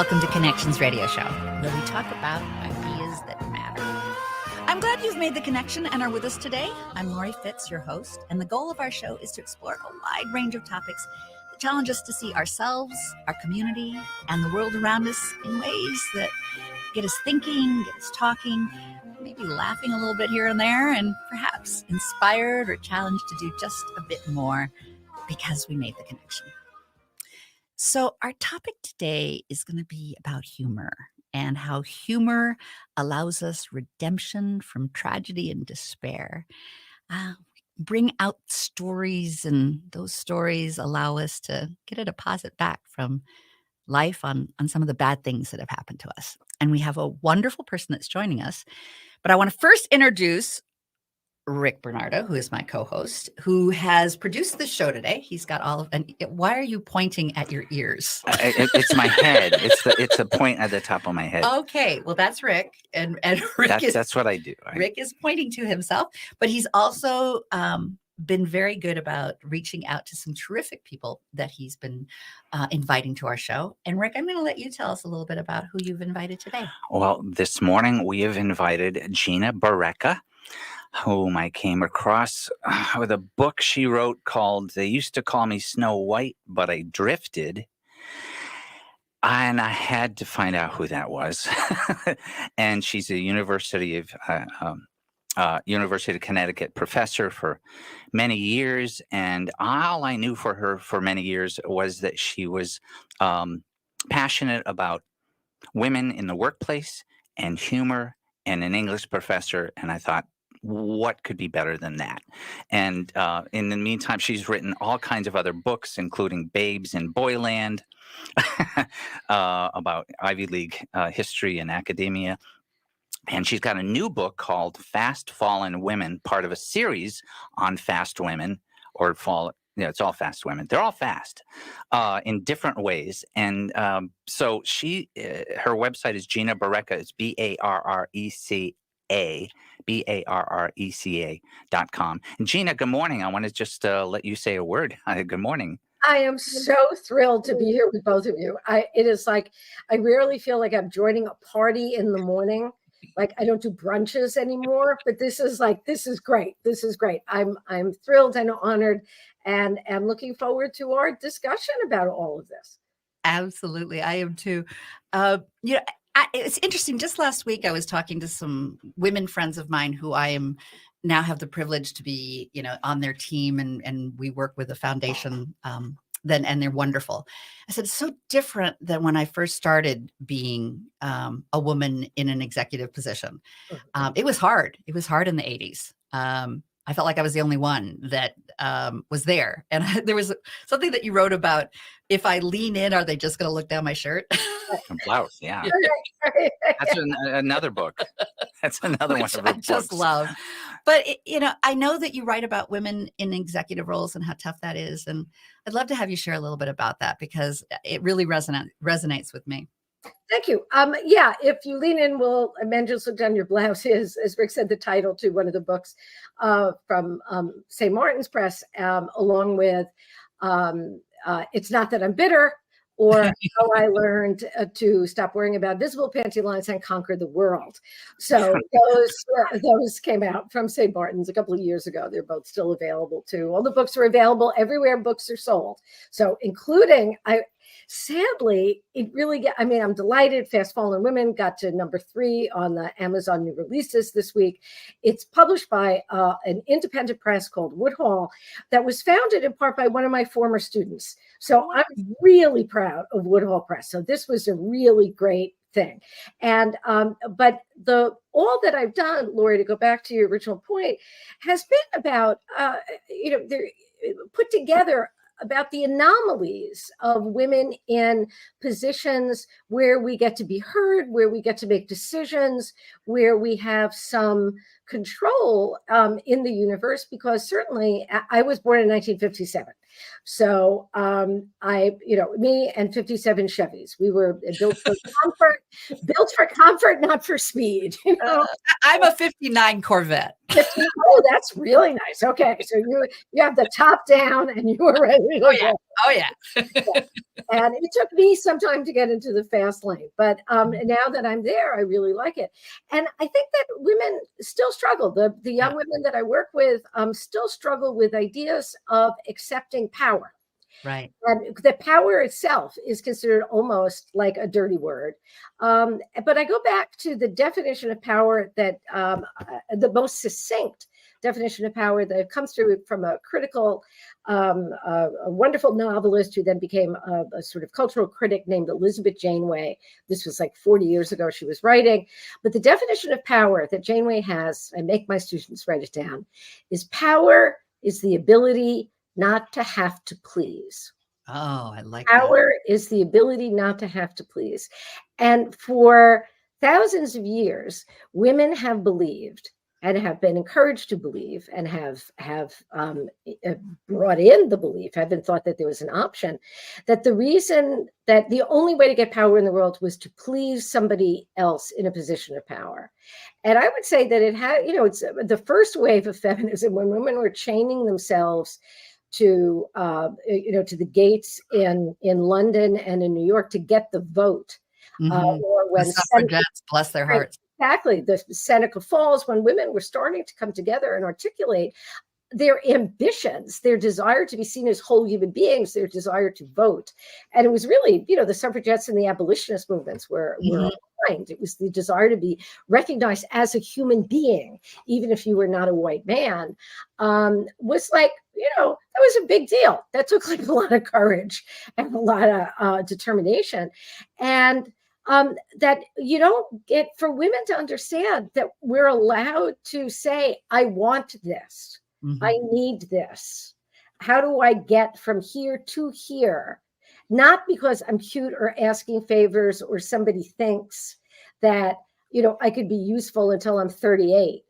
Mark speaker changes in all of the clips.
Speaker 1: Welcome to Connections Radio Show, where we talk about ideas that matter. I'm glad you've made the connection and are with us today. I'm Lori Fitz, your host, and the goal of our show is to explore a wide range of topics that challenge us to see ourselves, our community, and the world around us in ways that get us thinking, get us talking, maybe laughing a little bit here and there, and perhaps inspired or challenged to do just a bit more because we made the connection. So our topic today is going to be about humor and how humor allows us redemption from tragedy and despair. Bring out stories, and those stories allow us to get a deposit back from life on some of the bad things that have happened to us. And we have a wonderful person that's joining us. But I want to first introduce Rick Bernardo, who is my co-host, who has produced the show today. He's got all of, and why are you pointing at your ears?
Speaker 2: It's my head. It's a point at the top of my head.
Speaker 1: Okay, well, that's Rick, and Rick
Speaker 2: that's what I do.
Speaker 1: Rick is pointing to himself, but he's also been very good about reaching out to some terrific people that he's been inviting to our show. And Rick, I'm going to let you tell us a little bit about who you've invited today.
Speaker 2: Well, this morning we have invited Gina Barreca, whom I came across with a book she wrote called They Used to Call Me Snow White, But I Drifted. And I had to find out who that was. And she's a University of Connecticut professor for many years. And all I knew for her for many years was that she was passionate about women in the workplace and humor and an English professor. And I thought, what could be better than that? And in the meantime, she's written all kinds of other books, including Babes in Boyland, about Ivy League history and academia. And she's got a new book called Fast Fallen Women, part of a series on fast women, or it's all fast women. They're all fast in different ways. And so her website is Gina Barreca. It's BARRECA.com. And Gina, good morning. I want to just let you say a word. Good morning.
Speaker 3: I am so thrilled to be here with both of you. It is like, I rarely feel like I'm joining a party in the morning. Like I don't do brunches anymore, but this is great. This is great. I'm thrilled and honored, and am looking forward to our discussion about all of this.
Speaker 1: Absolutely. I am too. It's interesting. Just last week, I was talking to some women friends of mine who I am now have the privilege to be, on their team, and we work with a foundation. And they're wonderful. I said, it's so different than when I first started being a woman in an executive position. It was hard. It was hard in the 80s. I felt like I was the only one that was there. And there was something that you wrote about, if I lean in, are they just going to look down my shirt?
Speaker 2: Blouse, yeah. That's another book. That's another one of her
Speaker 1: I
Speaker 2: books.
Speaker 1: just love. But, I know that you write about women in executive roles and how tough that is. And I'd love to have you share a little bit about that, because it really resonates with me.
Speaker 3: Thank you. If you lean in, men just look down your blouse is, as Rick said, the title to one of the books from St. Martin's Press, along with It's Not That I'm Bitter, or How I Learned to Stop Worrying About Visible Panty Lines and Conquer the World. So those came out from St. Martin's a couple of years ago. They're both still available too. All the books are available everywhere books are sold. So including, sadly, I'm delighted. Fast Fallen Women got to number 3 on the Amazon new releases this week. It's published by an independent press called Woodhall that was founded in part by one of my former students. So I'm really proud of Woodhall Press. So this was a really great thing. And but all that I've done, Lori, to go back to your original point, has been about they're put together about the anomalies of women in positions where we get to be heard, where we get to make decisions, where we have some control in the universe, because certainly I was born in 1957. So me and 57 Chevys, we were built for comfort, not for speed.
Speaker 1: I'm a 59 Corvette.
Speaker 3: Oh, that's really nice. Okay, so you have the top down and you were ready to go.
Speaker 1: Oh, yeah.
Speaker 3: And it took me some time to get into the fast lane, but now that I'm there, I really like it. And I think that women still struggle. The young women that I work with still struggle with ideas of accepting power.
Speaker 1: Right.
Speaker 3: And the power itself is considered almost like a dirty word. But I go back to the definition of power that the most succinct definition of power that comes through from a critical, a wonderful novelist who then became a sort of cultural critic named Elizabeth Janeway. This was like 40 years ago she was writing. But the definition of power that Janeway has, I make my students write it down, is power is the ability not to have to please.
Speaker 1: Oh, I like
Speaker 3: Power is the ability not to have to please. And for thousands of years, women have believed and have been encouraged to believe and have brought in the belief, have been thought that there was an option, that the reason that the only way to get power in the world was to please somebody else in a position of power. And I would say that it had, it's the first wave of feminism when women were chaining themselves to to the gates in London and in New York to get the vote. Or when
Speaker 1: the suffragettes, bless their hearts.
Speaker 3: Exactly, the Seneca Falls, when women were starting to come together and articulate their ambitions, their desire to be seen as whole human beings, their desire to vote. And it was really, the suffragettes and the abolitionist movements were aligned. It was the desire to be recognized as a human being, even if you were not a white man, was like, that was a big deal. That took like a lot of courage and a lot of determination. And that you don't get for women to understand that we're allowed to say, I want this. I need this. How do I get from here to here? Not because I'm cute or asking favors or somebody thinks that, I could be useful until I'm 38,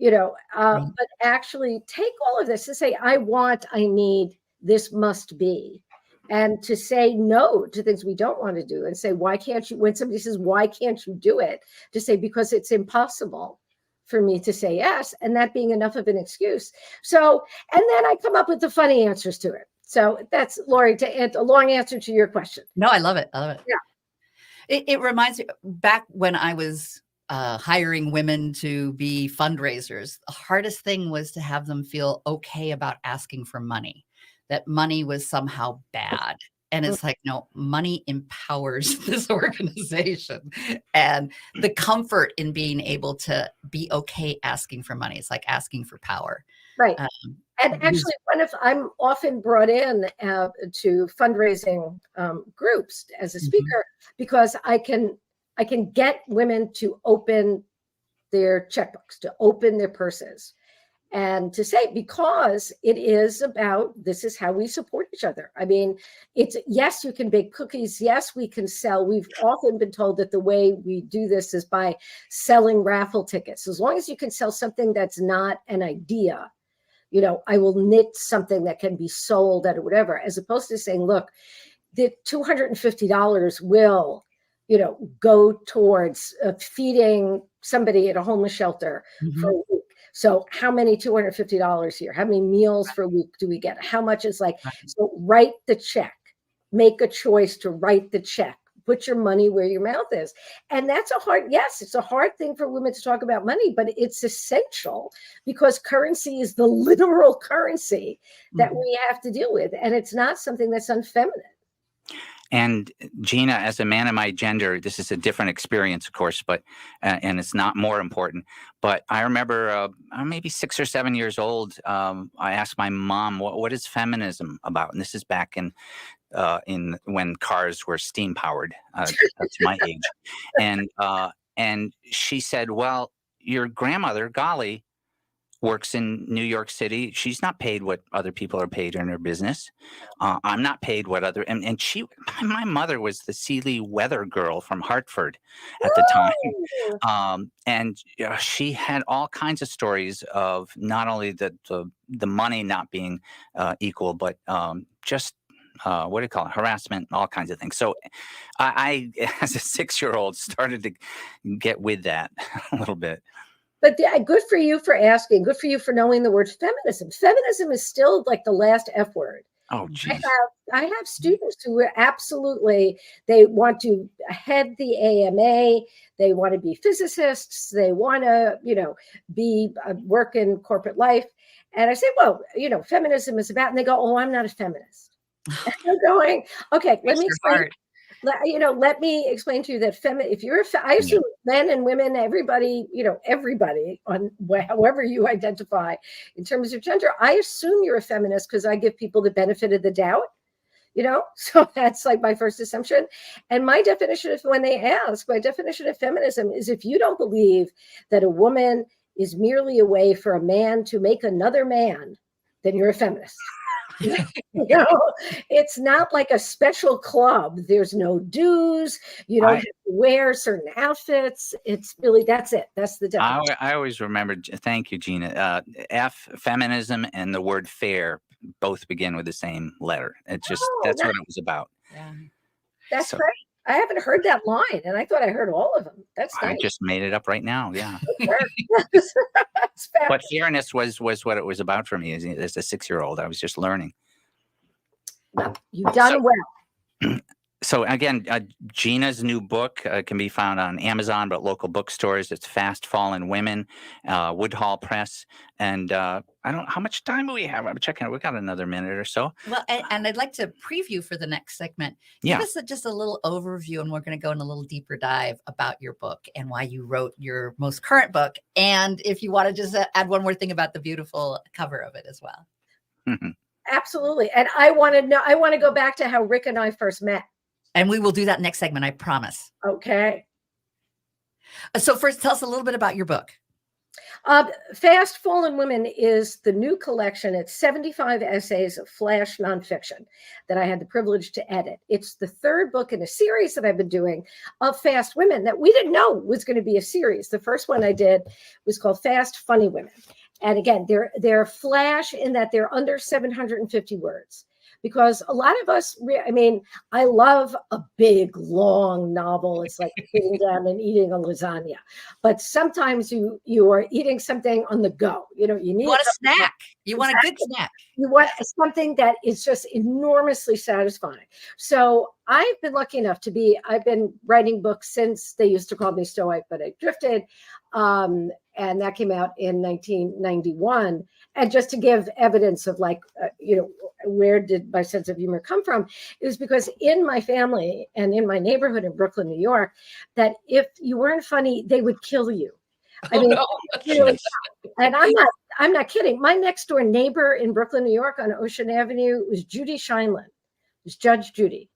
Speaker 3: but actually take all of this to say, I want, I need, this must be. And to say no to things we don't want to do and say, why can't you, when somebody says, why can't you do it? To say, because it's impossible for me to say yes, and that being enough of an excuse. So, and then I come up with the funny answers to it. So that's, Lori, a long answer to your question.
Speaker 1: No, I love it. I love it.
Speaker 3: Yeah.
Speaker 1: It reminds me back when I was hiring women to be fundraisers, the hardest thing was to have them feel okay about asking for money, that money was somehow bad. And it's like, no, money empowers this organization, and the comfort in being able to be okay asking for money. It's like asking for power.
Speaker 3: Right. And actually, I'm often brought in to fundraising groups as a speaker because I can get women to open their checkbooks, to open their purses. And to say, because it is about, this is how we support each other. I mean, it's, yes, you can bake cookies. Yes, we can sell. We've often been told that the way we do this is by selling raffle tickets. As long as you can sell something that's not an idea, I will knit something that can be sold at or as opposed to saying, look, the $250 will, go towards feeding somebody at a homeless shelter for a week. So how many $250 here? How many meals per week do we get? How much is like, so write the check, make a choice to write the check, put your money where your mouth is. And that's it's a hard thing for women to talk about money, but it's essential because currency is the literal currency that we have to deal with. And it's not something that's unfeminine.
Speaker 2: And Gina, as a man of my gender, this is a different experience, of course, but and it's not more important. But I remember maybe 6 or 7 years old. I asked my mom, "What is feminism about?" And this is back in when cars were steam powered. That's my age, and she said, "Well, your grandmother, Golly, works in New York City. She's not paid what other people are paid in her business. I'm not paid what other." And my mother was the Sealy weather girl from Hartford at the time, and she had all kinds of stories of not only the money not being equal, but just what do you call it? Harassment, all kinds of things. So I as a 6-year-old, started to get with that a little bit.
Speaker 3: But good for you for asking. Good for you for knowing the word feminism. Feminism is still like the last F word.
Speaker 2: Oh,
Speaker 3: I
Speaker 2: geez.
Speaker 3: have students who are absolutely, they want to head the AMA, they want to be physicists, they want to, be work in corporate life. And I say, well, feminism is about, and they go, oh, I'm not a feminist. And I'm going, okay, let
Speaker 1: Breaks
Speaker 3: me
Speaker 1: your
Speaker 3: explain.
Speaker 1: heart.
Speaker 3: Let me explain to you that if you're I assume men and women, everybody, everybody on however you identify in terms of gender, I assume you're a feminist because I give people the benefit of the doubt, so that's like my first assumption. And my definition of, when they ask, my definition of feminism is, if you don't believe that a woman is merely a way for a man to make another man, then you're a feminist. It's not like a special club. There's no dues. You don't have to wear certain outfits. It's really, that's it. That's the definition.
Speaker 2: I always remember, thank you, Gina. Feminism and the word fair both begin with the same letter. It's just, that's what it was about.
Speaker 1: Yeah.
Speaker 3: That's great. I haven't heard that line, and I thought I heard all of them. That's nice.
Speaker 2: I just made it up right now. Yeah.
Speaker 3: That's
Speaker 2: But fairness was what it was about for me as a 6-year-old. I was just learning.
Speaker 3: Well, you've done well.
Speaker 2: So again, Gina's new book can be found on Amazon, but local bookstores. It's Fast Fallen Women, Woodhall Press. And I don't know, how much time do we have? I'm checking. We got another minute or so.
Speaker 1: Well, and I'd like to preview for the next segment.
Speaker 2: Yeah.
Speaker 1: Give us just a little overview, and we're going to go in a little deeper dive about your book and why you wrote your most current book. And if you want to just add one more thing about the beautiful cover of it as well.
Speaker 3: Absolutely. And I want to go back to how Rick and I first met.
Speaker 1: And we will do that next segment, I promise.
Speaker 3: Okay.
Speaker 1: So first, tell us a little bit about your book.
Speaker 3: Fast Fallen Women is the new collection. It's 75 essays of flash nonfiction that I had the privilege to edit. It's the third book in a series that I've been doing of fast women that we didn't know was going to be a series. The first one I did was called Fast Funny Women. And again, they're flash in that they're under 750 words. Because a lot of us, I love a big, long novel. It's like sitting down and eating a lasagna. But sometimes you are eating something on the go. You
Speaker 1: want a snack. You want a good snack.
Speaker 3: You want something that is just enormously satisfying. So I've been lucky enough I've been writing books since they used to call me Stoic, but I drifted. And that came out in 1991. And just to give evidence of where did my sense of humor come from? It was because in my family and in my neighborhood in Brooklyn, New York, that if you weren't funny, they would kill you. And I'm not kidding. My next door neighbor in Brooklyn, New York on Ocean Avenue was Judy Scheinlin. It was Judge Judy.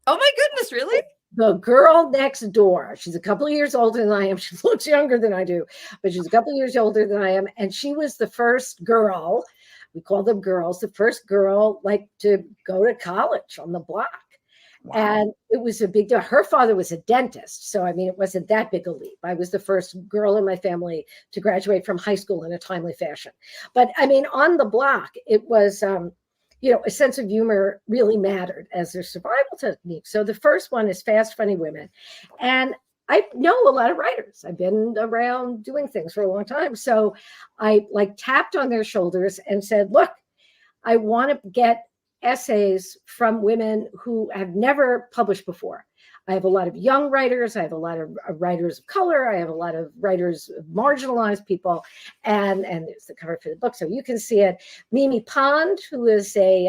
Speaker 1: Oh my goodness, really?
Speaker 3: The girl next door. She's a couple of years older than I am. She looks younger than I do, but she's a couple of years older than I am. And she was the first girl, we call them girls, the first girl to go to college on the block. Wow. And it was a big deal. Her father was a dentist. So, it wasn't that big a leap. I was the first girl in my family to graduate from high school in a timely fashion. But on the block, it was, a sense of humor really mattered as their survival technique. So the first one is Fast Funny Women. And I know a lot of writers. I've been around doing things for a long time. So I tapped on their shoulders and said, look, I want to get essays from women who have never published before. I have a lot of young writers. I have a lot of writers of color. I have a lot of writers, marginalized people. And there's the cover for the book, so you can see it. Mimi Pond, who is a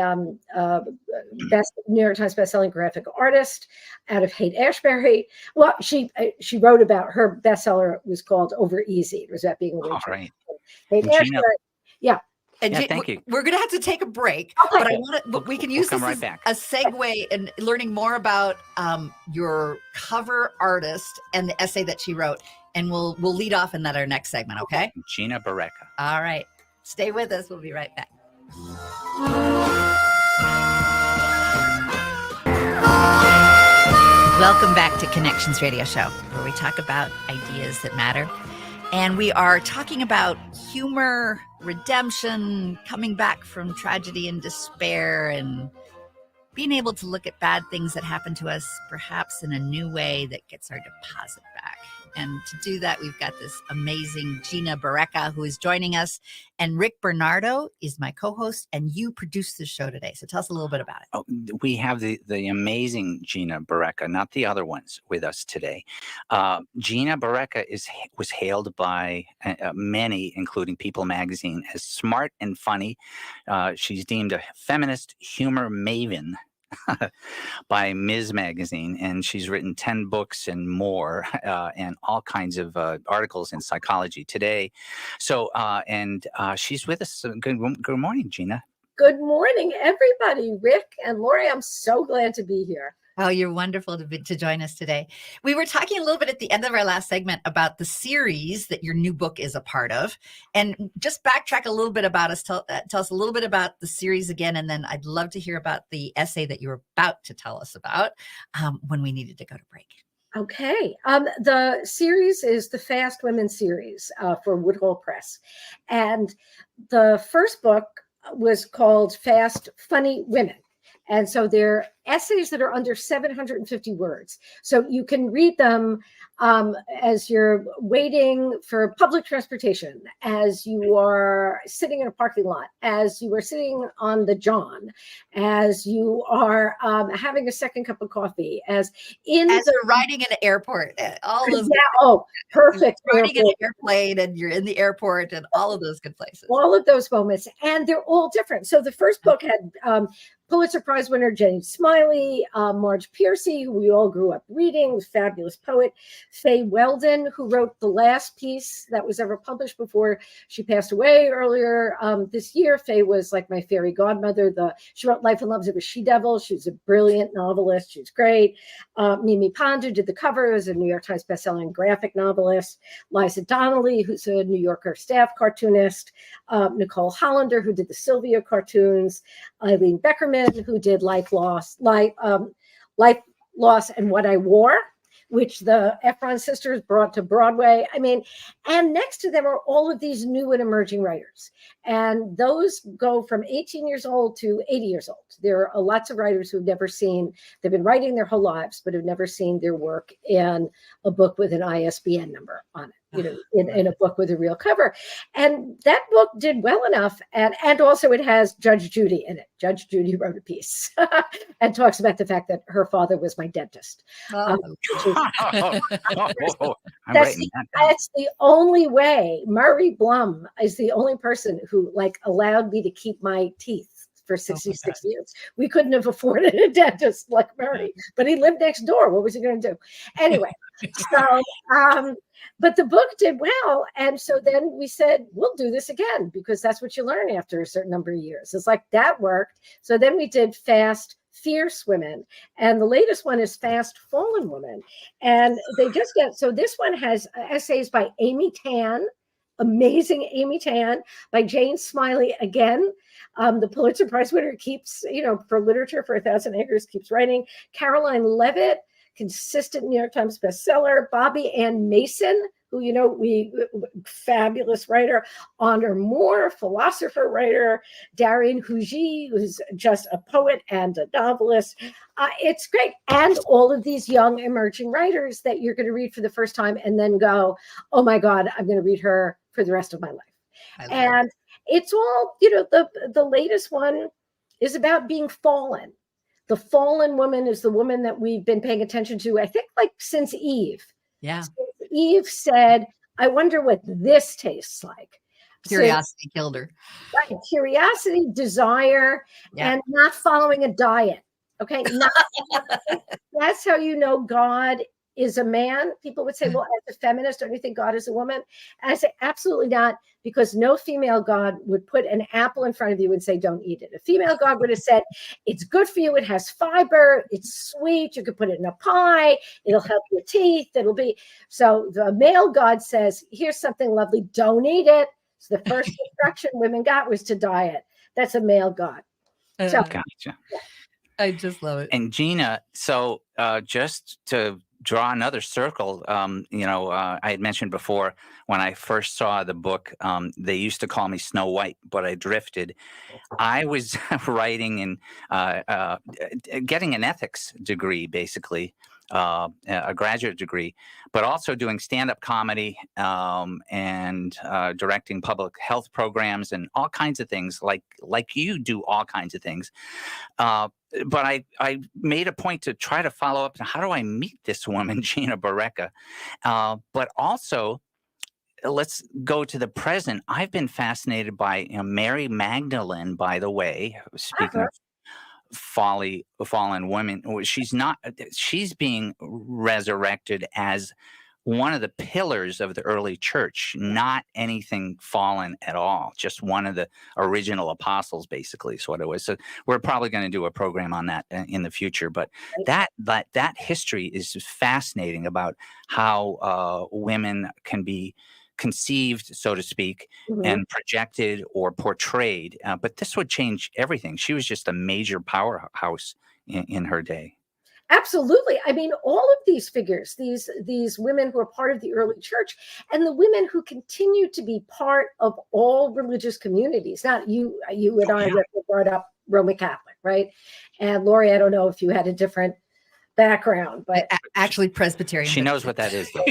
Speaker 3: New York Times bestselling graphic artist out of Haight-Ashbury. Well, she wrote about, her bestseller was called Over Easy. It was about being a waitress.
Speaker 2: All right.
Speaker 3: Haight-Ashbury. Yeah.
Speaker 1: And
Speaker 2: thank you.
Speaker 1: We're going to have to take a break, but we can use this as a segue in learning more about your cover artist and the essay that she wrote. And we'll lead off in that our next segment, okay?
Speaker 2: Gina Barreca.
Speaker 1: All right. Stay with us. We'll be right back. Welcome back to Connections Radio Show, where we talk about ideas that matter. And we are talking about humor, redemption, coming back from tragedy and despair, and being able to look at bad things that happen to us, perhaps in a new way that gets our deposit back. And to do that, we've got this amazing Gina Barreca who is joining us. And Rick Bernardo is my co-host, and you produce the show today. So tell us a little bit about it.
Speaker 2: Oh, we have the amazing Gina Barreca, not the other ones, with us today. Gina Barreca was hailed by many, including People magazine, as smart and funny. She's deemed a feminist humor maven by Ms. Magazine, and she's written 10 books and more, and all kinds of articles in Psychology Today. So, she's with us. Good morning, Gina.
Speaker 3: Good morning, everybody. Rick and Lori, I'm so glad to be here.
Speaker 1: Oh, you're wonderful to join us today. We were talking a little bit at the end of our last segment about the series that your new book is a part of. And just backtrack a little bit about us. Tell us a little bit about the series again. And then I'd love to hear about the essay that you were about to tell us about when we needed to go to break.
Speaker 3: Okay. The series is the Fast Women series for Woodhull Press. And the first book was called Fast Funny Women. And so they're essays that are under 750 words. So you can read them as you're waiting for public transportation, as you are sitting in a parking lot, as you are sitting on the John, as you are having a second cup of coffee, as you're
Speaker 1: riding in an airport,
Speaker 3: perfect.
Speaker 1: Riding in an airplane, and you're in the airport, and all of those good places.
Speaker 3: All of those moments, and they're all different. So the first book had Pulitzer Prize winner Jenny Smiley, Marge Piercy, who we all grew up reading, fabulous poet, Faye Weldon, who wrote the last piece that was ever published before she passed away earlier this year. Faye was like my fairy godmother. She wrote Life and Loves of a She-Devil. She was a brilliant novelist. She was great. Mimi Pond, who did the cover, is a New York Times bestselling graphic novelist. Liza Donnelly, who's a New Yorker staff cartoonist. Nicole Hollander, who did the Sylvia cartoons. Eileen Beckerman, who did Life Loss and What I Wore, which the Efron sisters brought to Broadway. I mean, and next to them are all of these new and emerging writers. And those go from 18 years old to 80 years old. There are lots of writers who've never seen, they've been writing their whole lives, but have never seen their work in a book with an ISBN number on it. In a book with a real cover. And that book did well enough. And also it has Judge Judy in it. Judge Judy wrote a piece and talks about the fact that her father was my dentist.
Speaker 2: I'm
Speaker 3: That's
Speaker 2: writing that down.
Speaker 3: the only way. Murray Blum is the only person who allowed me to keep my teeth for 66 years. We couldn't have afforded a dentist like Murray, but he lived next door. What was he going to do? Anyway, so, but the book did well. And so then we said, we'll do this again, because that's what you learn after a certain number of years. It's like that worked. So then we did Fast Fierce Women. And the latest one is Fast Fallen Women. And so this one has essays by Amy Tan, amazing Amy Tan, by Jane Smiley again. The Pulitzer Prize winner keeps, for literature for 1,000 Acres, keeps writing. Caroline Levitt, consistent New York Times bestseller. Bobby Ann Mason, who, fabulous writer. Honor Moore, philosopher, writer. Darian Hugy, who's just a poet and a novelist. It's great. And all of these young emerging writers that you're going to read for the first time and then go, oh my God, I'm going to read her for the rest of my life. And it's all, the latest one is about being fallen. The fallen woman is the woman that we've been paying attention to, I think, since Eve.
Speaker 1: Yeah.
Speaker 3: Since Eve said, I wonder what this tastes like.
Speaker 1: Curiosity killed her.
Speaker 3: Right. Curiosity, desire, and not following a diet. Okay. That's how you know God is a man. People would say, well, as a feminist, don't you think God is a woman? And I say, absolutely not, because no female God would put an apple in front of you and say, don't eat it. A female God would have said, it's good for you. It has fiber. It's sweet. You could put it in a pie. It'll help your teeth. So the male God says, here's something lovely. Don't eat it. So the first instruction women got was to diet. That's a male God. So,
Speaker 2: Gotcha.
Speaker 3: Yeah.
Speaker 1: I just love it.
Speaker 2: And Gina, so just to draw another circle, I had mentioned before when I first saw the book, they used to call me Snow White, but I drifted. I was writing and getting an ethics degree, basically, a graduate degree, but also doing stand-up comedy and directing public health programs and all kinds of things, like you do all kinds of things. But I made a point to try to follow up on how do I meet this woman, Gina Barreca, but also let's go to the present. I've been fascinated by Mary Magdalene, by the way, speaking of fallen women. She's being resurrected as one of the pillars of the early church, not anything fallen at all, just one of the original apostles, basically is what it was. So we're probably going to do a program on that in the future, but that history is fascinating about how women can be conceived, so to speak, and projected or portrayed. But this would change everything. She was just a major powerhouse in her day.
Speaker 3: Absolutely. I mean, all of these figures, these women who are part of the early church, and the women who continue to be part of all religious communities. Not you and I were brought up Roman Catholic, right? And Lori, I don't know if you had a different background, but
Speaker 1: actually Presbyterian.
Speaker 2: She knows what that is, though.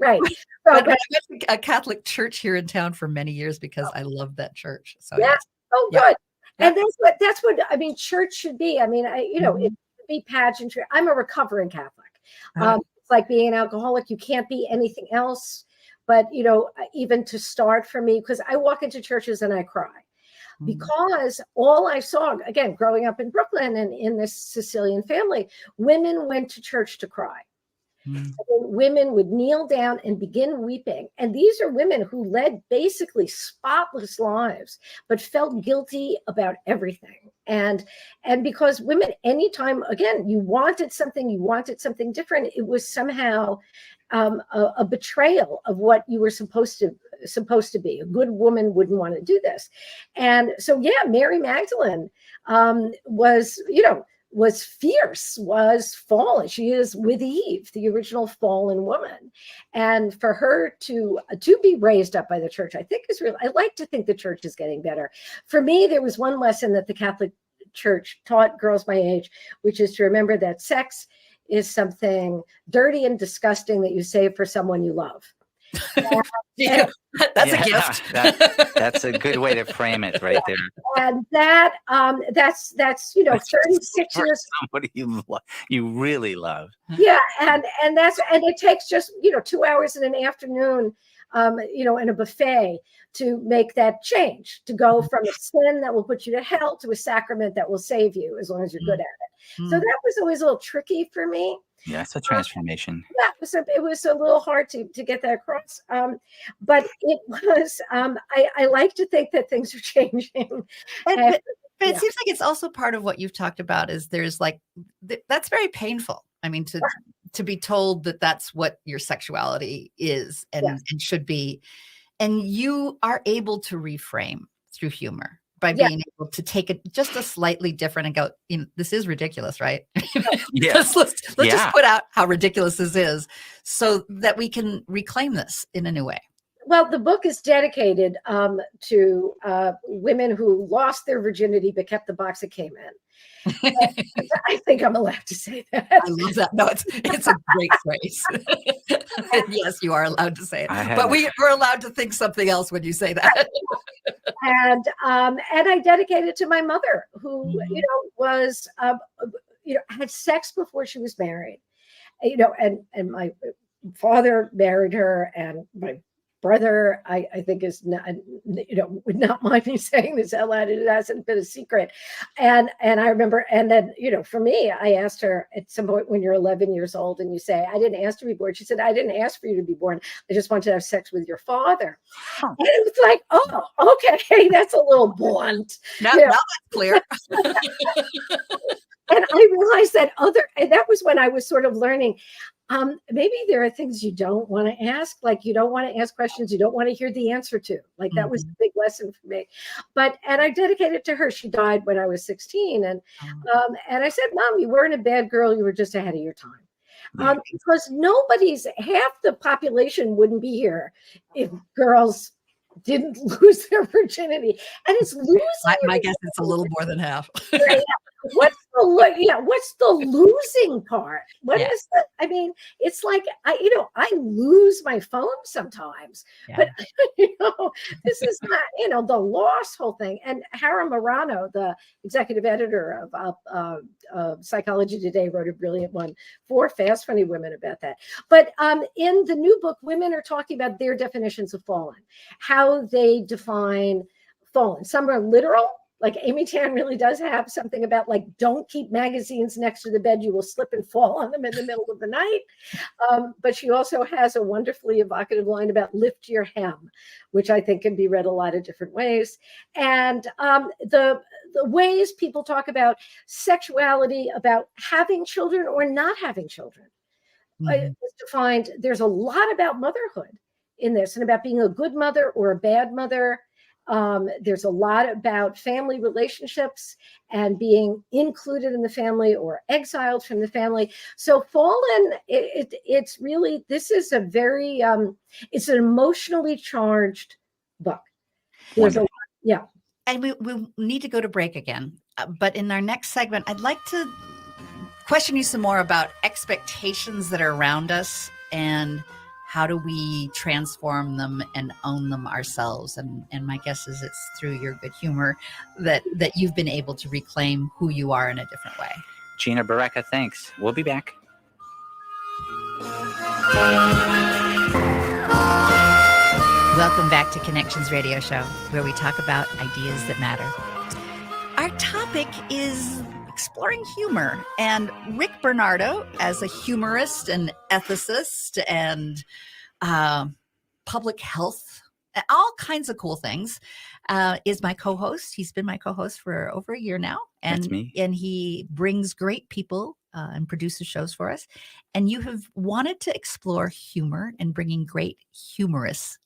Speaker 3: Right.
Speaker 1: But I went to a Catholic church here in town for many years because I love that church. So
Speaker 3: yeah.
Speaker 1: yes.
Speaker 3: Oh,
Speaker 1: Yeah.
Speaker 3: good. And that's what I mean. Church should be. I mean, it should be pageantry. I'm a recovering Catholic. It's like being an alcoholic. You can't be anything else. But even to start for me, because I walk into churches and I cry. Because all I saw, again, growing up in Brooklyn and in this Sicilian family, women went to church to cry. Women would kneel down and begin weeping. And these are women who led basically spotless lives, but felt guilty about everything. And because women, anytime, again, you wanted something different, it was somehow a betrayal of what you were supposed to be. A good woman wouldn't want to do this. And so, Mary Magdalene was fierce, was fallen. She is with Eve, the original fallen woman. And for her to be raised up by the church, I think is real. I like to think the church is getting better. For me, there was one lesson that the Catholic Church taught girls my age, which is to remember that sex is something dirty and disgusting that you save for someone you love.
Speaker 1: That's a gift.
Speaker 2: That's a good way to frame it right there.
Speaker 3: And that's 36 years.
Speaker 2: Somebody you really love.
Speaker 3: Yeah, and it takes just 2 hours in an afternoon, in a buffet to make that change, to go from a sin that will put you to hell to a sacrament that will save you as long as you're good at it. So that was always a little tricky for me.
Speaker 2: Yeah, it's a transformation.
Speaker 3: It was a little hard to get that across. But it was, I like to think that things are changing.
Speaker 1: But it seems like it's also part of what you've talked about is there's that's very painful. I mean, to be told that that's what your sexuality is and should be. And you are able to reframe through humor by being able to take it just a slightly different and go, this is ridiculous, right? Let's just put out how ridiculous this is so that we can reclaim this in a new way.
Speaker 3: Well, the book is dedicated to women who lost their virginity but kept the box it came in. I think I'm allowed to say that.
Speaker 1: I love that. No, it's a great phrase. Yes, you are allowed to say it. But we're allowed to think something else when you say that.
Speaker 3: And I dedicate it to my mother, who was had sex before she was married. And my father married her, and my brother, I think is not, would not mind me saying this out loud. It hasn't been a secret. And I remember, and then, for me, I asked her at some point when you're 11 years old and you say, I didn't ask to be born. She said, I didn't ask for you to be born. I just wanted to have sex with your father. And it was like, oh, okay. That's a little blunt.
Speaker 1: Now that's clear.
Speaker 3: And I realized that that was when I was sort of learning, maybe there are things you don't want to ask, like you don't want to ask questions you don't want to hear the answer to. Like that was a big lesson for me. And I dedicated it to her. She died when I was 16. And I said, Mom, you weren't a bad girl. You were just ahead of your time. Because half the population wouldn't be here if girls didn't lose their virginity. And it's losing.
Speaker 1: My guess it's a little more than half.
Speaker 3: What's what's the losing part? What
Speaker 1: Yeah.
Speaker 3: is the, I mean, it's like, I lose my phone sometimes, but this is not, the loss whole thing. And Hara Murano, the executive editor of Psychology Today, wrote a brilliant one for Fast Funny Women about that. But in the new book, women are talking about their definitions of fallen, how they define fallen. Some are literal, like Amy Tan really does have something about like, don't keep magazines next to the bed, you will slip and fall on them in the middle of the night. But she also has a wonderfully evocative line about lift your hem, which I think can be read a lot of different ways. And the ways people talk about sexuality, about having children or not having children. Is defined. There's a lot about motherhood in this, and about being a good mother or a bad mother. There's a lot about family relationships and being included in the family or exiled from the family. So Fallen, it's really, this is a very, it's an emotionally charged book. There's a lot, yeah.
Speaker 1: And we need to go to break again. But in our next segment, I'd like to question you some more about expectations that are around us and how do we transform them and own them ourselves. And my guess is it's through your good humor that you've been able to reclaim who you are in a different way.
Speaker 2: Gina Barreca, thanks. We'll be back.
Speaker 1: Welcome back to Connections Radio Show, where we talk about ideas that matter. Our topic is exploring humor, and Rick Bernardo, as a humorist and ethicist and public health, all kinds of cool things, is my co-host. He's been my co-host for over a year now, and
Speaker 2: That's me.
Speaker 1: And he brings great people and produces shows for us. And you have wanted to explore humor and bringing great humorists.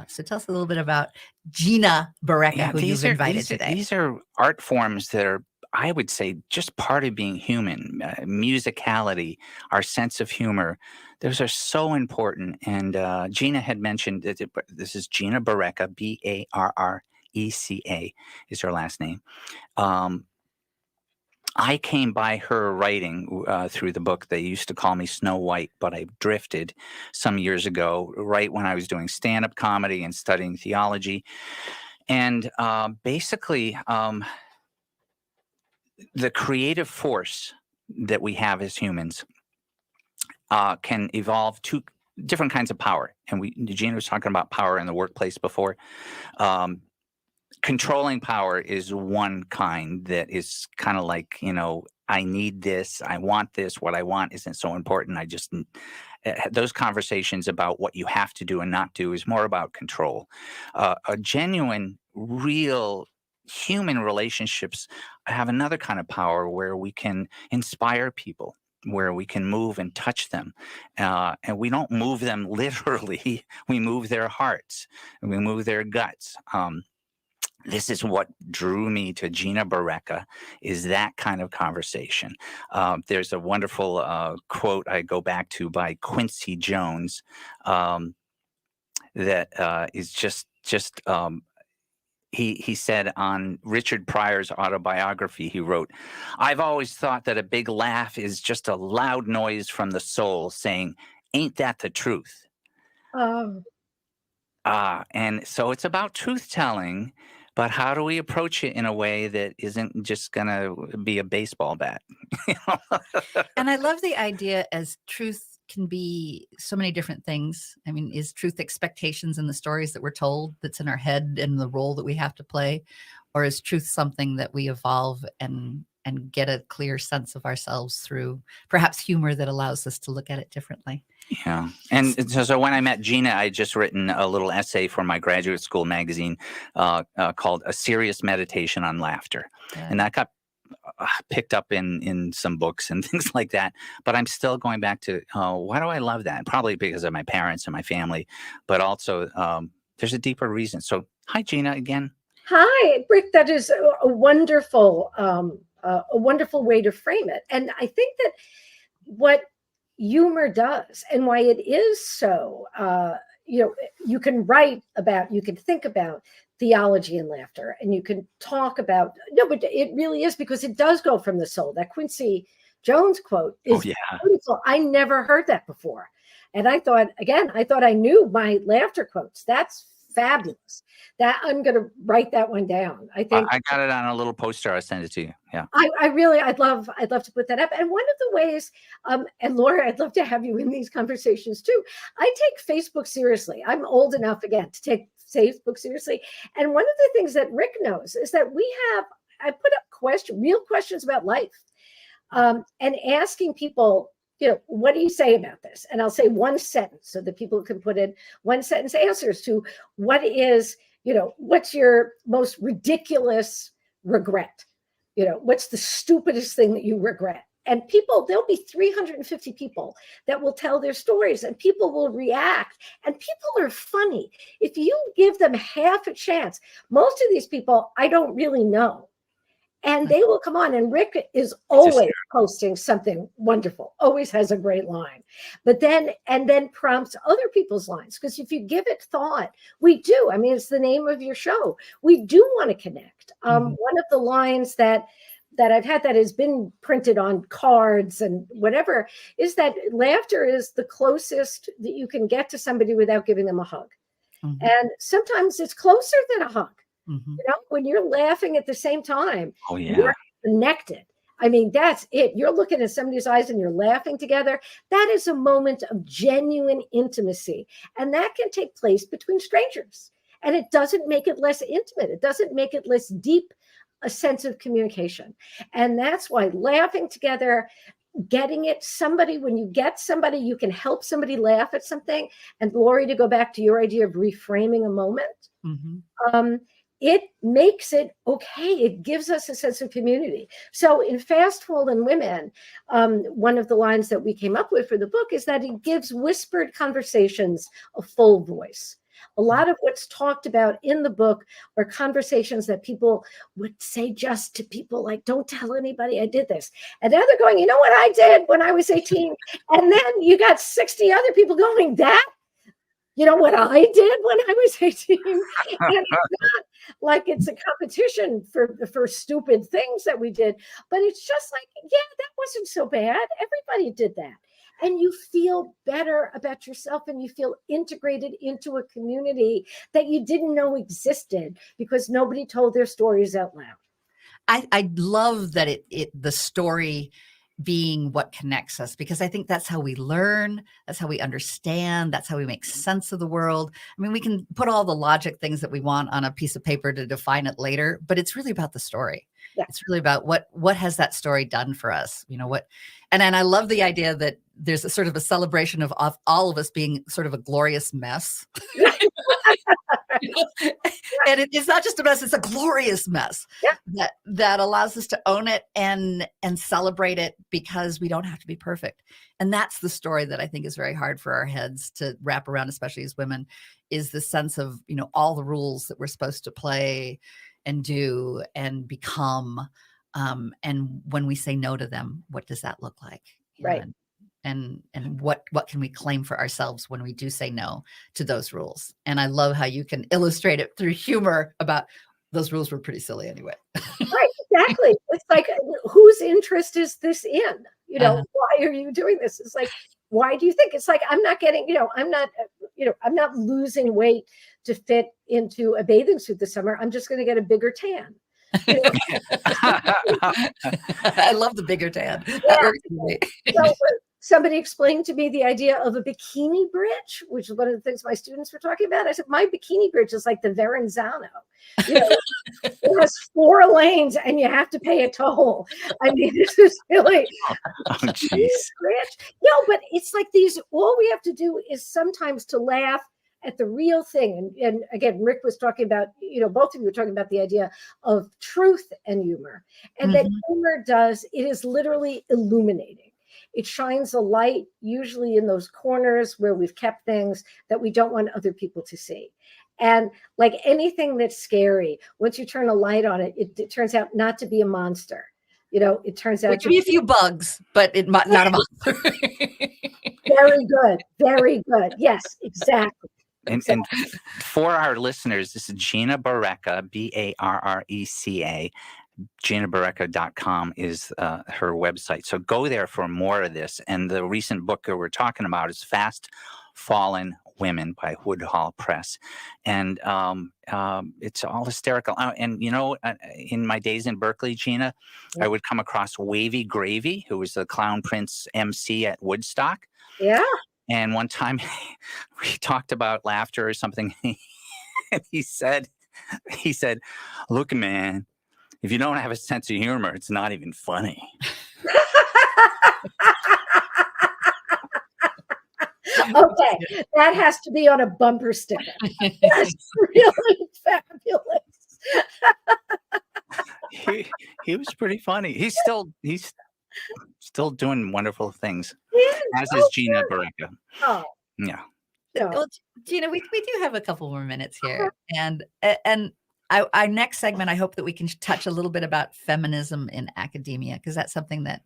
Speaker 1: So tell us a little bit about Gina Barreca, who you've invited today.
Speaker 2: These are art forms that are, I would say, just part of being human. Musicality, our sense of humor, those are so important. And Gina had mentioned that this is Gina Barreca, Barreca is her last name. I came by her writing through the book. They used to call me Snow White, but I drifted some years ago, right when I was doing stand-up comedy and studying theology. And basically, the creative force that we have as humans can evolve to different kinds of power. And Gina was talking about power in the workplace before. Controlling power is one kind that is kind of like, I need this, I want this, what I want isn't so important. I just, those conversations about what you have to do and not do is more about control. A genuine, real human relationships have another kind of power where we can inspire people, where we can move and touch them. And we don't move them literally, we move their hearts and we move their guts. This is what drew me to Gina Barreca, is that kind of conversation. There's a wonderful quote I go back to by Quincy Jones that is just he said on Richard Pryor's autobiography, he wrote, "I've always thought that a big laugh is just a loud noise from the soul saying, 'Ain't that the truth?'" And so it's about truth telling. But how do we approach it in a way that isn't just going to be a baseball bat?
Speaker 1: And I love the idea as truth can be so many different things. I mean, is truth expectations in the stories that we're told that's in our head and the role that we have to play? Or is truth something that we evolve and get a clear sense of ourselves through perhaps humor that allows us to look at it differently?
Speaker 2: Yeah. And so when I met Gina, I had just written a little essay for my graduate school magazine called A Serious Meditation on Laughter. Yeah. And that got picked up in some books and things like that. But I'm still going back to, why do I love that? Probably because of my parents and my family, but also there's a deeper reason. So hi, Gina, again.
Speaker 3: Hi, Rick. That is a wonderful way to frame it. And I think that what humor does and why it is so, you can write about, you can think about theology in laughter, and you can talk about, no, but it really is, because it does go from the soul. That Quincy Jones quote is beautiful. I never heard that before. And I thought I knew my laughter quotes. That's fabulous. That I'm going to write that one down. I think
Speaker 2: I got it on a little poster. I'll send it to you. Yeah.
Speaker 3: I'd love to put that up. And one of the ways, and Laura, I'd love to have you in these conversations too. I take Facebook seriously. I'm old enough again to take Facebook seriously. And one of the things that Rick knows is that I put up real questions about life, and asking people, what do you say about this? And I'll say one sentence so that people can put in one sentence answers to what's your most ridiculous regret? What's the stupidest thing that you regret? And there'll be 350 people that will tell their stories, and people will react, and people are funny. If you give them half a chance, most of these people I don't really know. And they will come on, and Rick is always posting something wonderful, always has a great line, and then prompts other people's lines. Because if you give it thought, we do. I mean, it's the name of your show. We do want to connect. One of the lines that I've had that has been printed on cards and whatever is that laughter is the closest that you can get to somebody without giving them a hug. And sometimes it's closer than a hug. When you're laughing at the same time, you're connected. I mean, that's it. You're looking at somebody's eyes and you're laughing together. That is a moment of genuine intimacy. And that can take place between strangers. And it doesn't make it less intimate. It doesn't make it less deep a sense of communication. And that's why laughing together, getting it, when you get somebody, you can help somebody laugh at something. And Lori, to go back to your idea of reframing a moment, it makes it okay. It gives us a sense of community. So in Fast Fallen Women, one of the lines that we came up with for the book is that it gives whispered conversations a full voice. A lot of what's talked about in the book are conversations that people would say just to people, like, don't tell anybody I did this. And now they're going, you know what I did when I was 18? And then you got 60 other people going, that? You know what I did when I was 18? And it's not like it's a competition for stupid things that we did, but it's just like, that wasn't so bad. Everybody did that. And you feel better about yourself, and you feel integrated into a community that you didn't know existed because nobody told their stories out loud.
Speaker 1: I love that the story being what connects us, because I think that's how we learn, that's how we understand, that's how we make sense of the world. I mean, we can put all the logic things that we want on a piece of paper to define it later, but it's really about the story. Yeah. It's really about what has that story done for us, and I love the idea that there's a sort of a celebration of all of us being sort of a glorious mess. And it's not just a mess, it's a glorious mess that allows us to own it and celebrate it, because we don't have to be perfect. And that's the story that I think is very hard for our heads to wrap around, especially as women, is the sense of, all the rules that we're supposed to play and do and become. And when we say no to them, what does that look like?
Speaker 3: Right.
Speaker 1: And what can we claim for ourselves when we do say no to those rules? And I love how you can illustrate it through humor about those rules were pretty silly anyway.
Speaker 3: Right, exactly. It's like, whose interest is this in? Why are you doing this? It's like, why do you think? It's like, I'm not getting, I'm not losing weight to fit into a bathing suit this summer. I'm just going to get a bigger tan.
Speaker 1: I love the bigger tan.
Speaker 3: Yeah. So, somebody explained to me the idea of a bikini bridge, which is one of the things my students were talking about. I said, my bikini bridge is like the Verrazano. It has 4 lanes and you have to pay a toll. I mean, this is really bridge. No, but it's like all we have to do is sometimes to laugh at the real thing. And again, Rick was talking about, both of you were talking about the idea of truth and humor. And that humor it is literally illuminating. It shines a light, usually in those corners where we've kept things that we don't want other people to see. And like anything that's scary, once you turn a light on it, it turns out not to be a monster. It turns out
Speaker 1: to be a few bugs, but it might not a monster.
Speaker 3: Very good. Very good. Yes, exactly.
Speaker 2: And for our listeners, this is Gina Barreca, Barreca. GinaBarreca.com is her website. So go there for more of this. And the recent book that we're talking about is Fast Fallen Women by Woodhall Press. And it's all hysterical. And, in my days in Berkeley, Gina, I would come across Wavy Gravy, who was the Clown Prince MC at Woodstock.
Speaker 3: Yeah.
Speaker 2: And one time we talked about laughter or something. And he said, look, man, if you don't have a sense of humor, it's not even funny.
Speaker 3: Okay, that has to be on a bumper sticker. That's really fabulous.
Speaker 2: He was pretty funny. He's still doing wonderful things, as is Gina Barreca.
Speaker 3: Oh,
Speaker 2: yeah.
Speaker 1: Well, Gina, we do have a couple more minutes here, and our next segment, I hope that we can touch a little bit about feminism in academia, because that's something that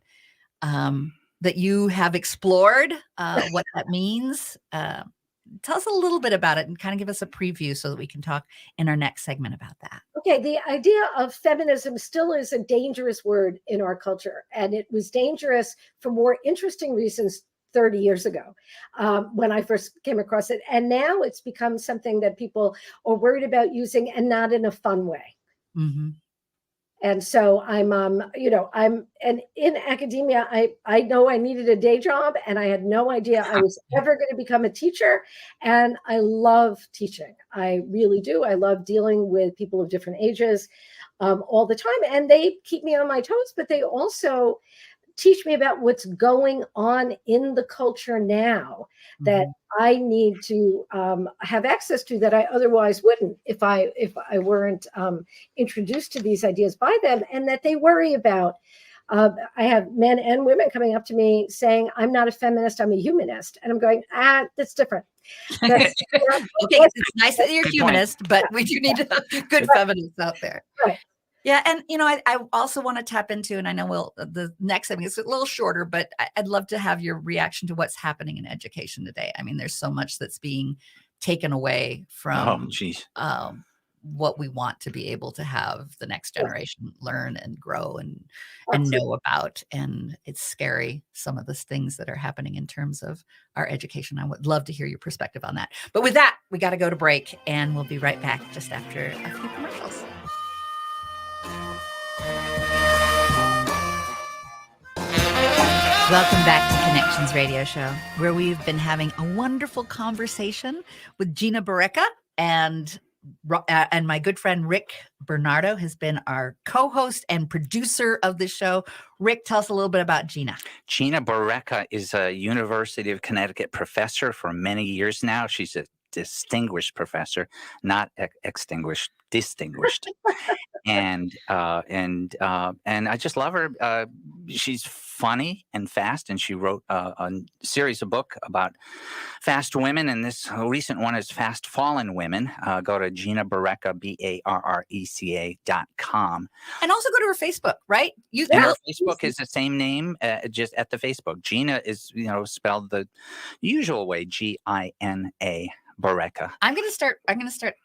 Speaker 1: that you have explored, what that means. Tell us a little bit about it and kind of give us a preview so that we can talk in our next segment about that.
Speaker 3: Okay, the idea of feminism still is a dangerous word in our culture, and it was dangerous for more interesting reasons 30 years ago when I first came across it. And now it's become something that people are worried about using, and not in a fun way.
Speaker 1: Mm-hmm.
Speaker 3: And so I'm in academia, I know I needed a day job, and I had no idea I was ever going to become a teacher. And I love teaching. I really do. I love dealing with people of different ages all the time. And they keep me on my toes, but they also teach me about what's going on in the culture now that I need to have access to, that I otherwise wouldn't if I weren't introduced to these ideas by them, and that they worry about. I have men and women coming up to me saying, "I'm not a feminist, I'm a humanist," and I'm going, that's different.
Speaker 1: Okay, it's nice that you're a humanist, but we do need good feminists out there.
Speaker 3: Right.
Speaker 1: Yeah, and I also want to tap into, and I know the next segment is a little shorter, but I'd love to have your reaction to what's happening in education today. I mean, there's so much that's being taken away from what we want to be able to have the next generation learn and grow and know about. And it's scary, some of the things that are happening in terms of our education. I would love to hear your perspective on that. But with that, we got to go to break, and we'll be right back just after a few commercials. Welcome back to Connections Radio Show, where we've been having a wonderful conversation with Gina Barreca, and my good friend Rick Bernardo has been our co-host and producer of the show. Rick, tell us a little bit about Gina.
Speaker 2: Gina Barreca is a University of Connecticut professor for many years now. She's a distinguished professor, not extinguished, distinguished. And I just love her. She's funny and fast, and she wrote a series of books about fast women, and this recent one is Fast Fallen Women. Go to Gina Barreca, Barreca.com. And also go to her Facebook, right? And her Facebook is the same name, just at the Facebook. Gina is, spelled the usual way, Gina Barreca.
Speaker 1: I'm gonna start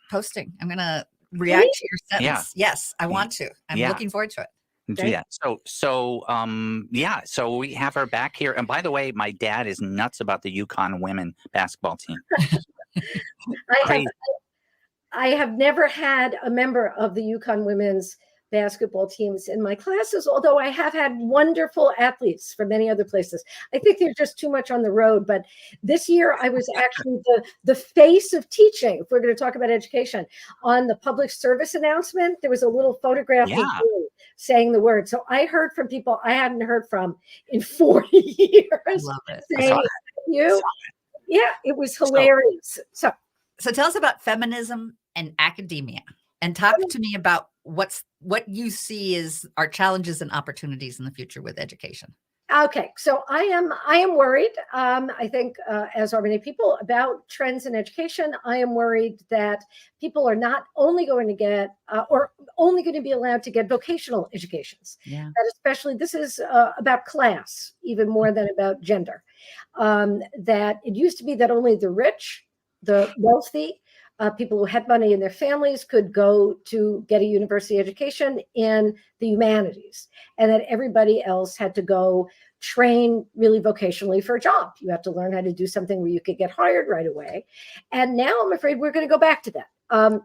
Speaker 1: posting. I'm gonna react to your sentence.
Speaker 2: Yeah.
Speaker 1: Yes, I want to. I'm looking forward to it.
Speaker 2: Do that. So we have her back here. And by the way, my dad is nuts about the UConn women basketball team.
Speaker 3: I have never had a member of the UConn women's basketball teams in my classes, although I have had wonderful athletes from many other places. I think they're just too much on the road. But this year I was actually the face of teaching. If we're going to talk about education, on the public service announcement, there was a little photograph of me saying the word. So I heard from people I hadn't heard from in 40 years.
Speaker 1: Love it.
Speaker 3: Saying, you. Yeah, it was hilarious. So
Speaker 1: tell us about feminism and academia, and talk to me about what you see as our challenges and opportunities in the future with education.
Speaker 3: Okay, so I am worried. I think, as are many people, about trends in education. I am worried that people are not only going to get or only going to be allowed to get vocational educations.
Speaker 1: Yeah.
Speaker 3: That especially, this is about class even more than about gender. That it used to be that only the rich the wealthy, people who had money in their families could go to get a university education in the humanities, and that everybody else had to go train really vocationally for a job. You have to learn how to do something where you could get hired right away. And now I'm afraid we're going to go back to that.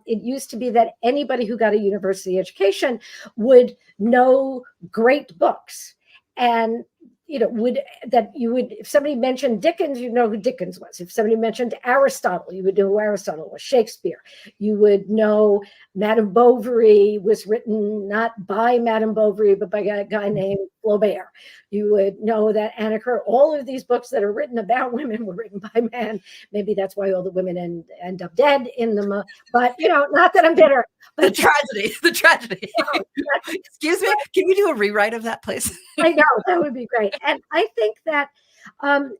Speaker 3: It used to be that anybody who got a university education would know great books, and if somebody mentioned Dickens, you know who Dickens was. If somebody mentioned Aristotle, you would know who Aristotle was. Shakespeare, you would know Madame Bovary was written not by Madame Bovary, but by a guy named Flaubert. You would know that Anna Kerr, all of these books that are written about women were written by men. Maybe that's why all the women end up dead in them. But, not that I'm bitter. But
Speaker 1: The tragedy. Excuse me. Can you do a rewrite of that, please?
Speaker 3: I know, that would be great. And I think that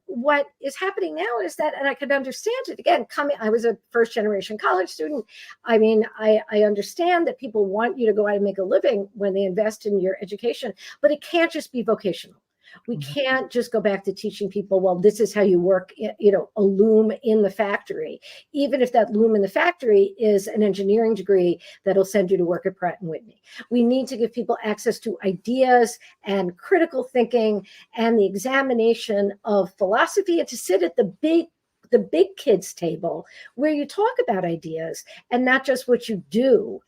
Speaker 3: what is happening now is that, and I could understand it again, I was a first generation college student. I mean, I understand that people want you to go out and make a living when they invest in your education, but it can't just be vocational. We can't just go back to teaching people, well, this is how you work, a loom in the factory, even if that loom in the factory is an engineering degree that'll send you to work at Pratt & Whitney. We need to give people access to ideas and critical thinking and the examination of philosophy, and to sit at the big kids table where you talk about ideas and not just what you do.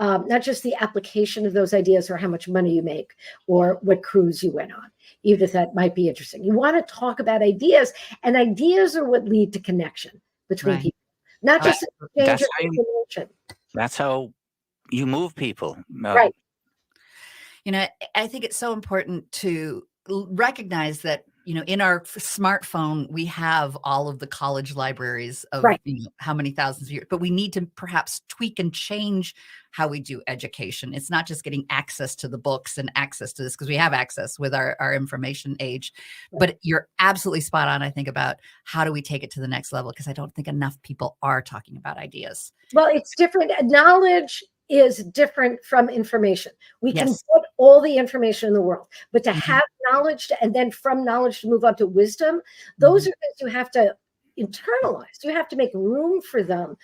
Speaker 3: Not just the application of those ideas or how much money you make or what cruise you went on, even if that might be interesting. You want to talk about ideas, and ideas are what lead to connection between people, not just exchange of information.
Speaker 2: That's how you move people.
Speaker 3: Right.
Speaker 1: I think it's so important to recognize that, in our smartphone, we have all of the college libraries of how many thousands of years, but we need to perhaps tweak and change how we do education. It's not just getting access to the books and access to this, because we have access with our information age, but you're absolutely spot on, I think, about how do we take it to the next level, because I don't think enough people are talking about ideas.
Speaker 3: Well, it's different. Knowledge is different from information. We can
Speaker 1: Yes.
Speaker 3: put all the information in the world, but to have knowledge and then from knowledge to move on to wisdom, those are things you have to internalize. You have to make room for them.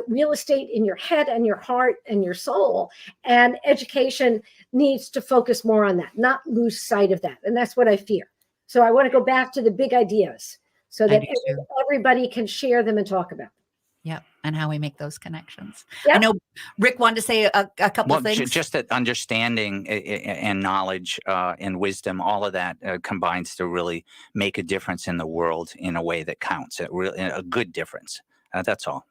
Speaker 3: Real estate in your head and your heart and your soul. And education needs to focus more on that, not lose sight of that. And that's what I fear. So I want to go back to the big ideas so that everybody can share them and talk about them.
Speaker 1: Yeah, and how we make those connections.
Speaker 3: Yep.
Speaker 1: I know Rick wanted to say a couple of things.
Speaker 2: Just that understanding and knowledge and wisdom, all of that combines to really make a difference in the world in a way that counts. A good difference. That's all.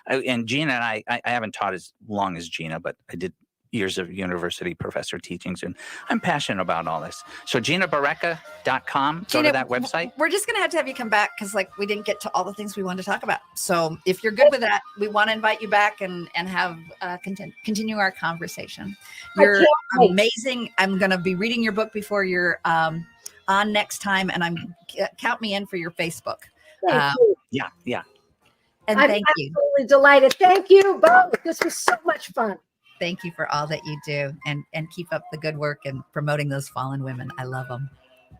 Speaker 2: And Gina and I haven't taught as long as Gina, but I did years of university professor teachings, and I'm passionate about all this. So GinaBarreca.com, go to that website.
Speaker 1: We're just going to have you come back, because we didn't get to all the things we wanted to talk about. So if you're good with that, we want to invite you back and have continue our conversation. You're amazing. I'm going to be reading your book before you're on next time, and count me in for your Facebook.
Speaker 3: Thank you.
Speaker 2: Yeah.
Speaker 1: And
Speaker 3: I'm
Speaker 1: thank you.
Speaker 3: absolutely delighted. Thank you both. This was so much fun.
Speaker 1: Thank you for all that you do, and keep up the good work and promoting those fallen women. I love them.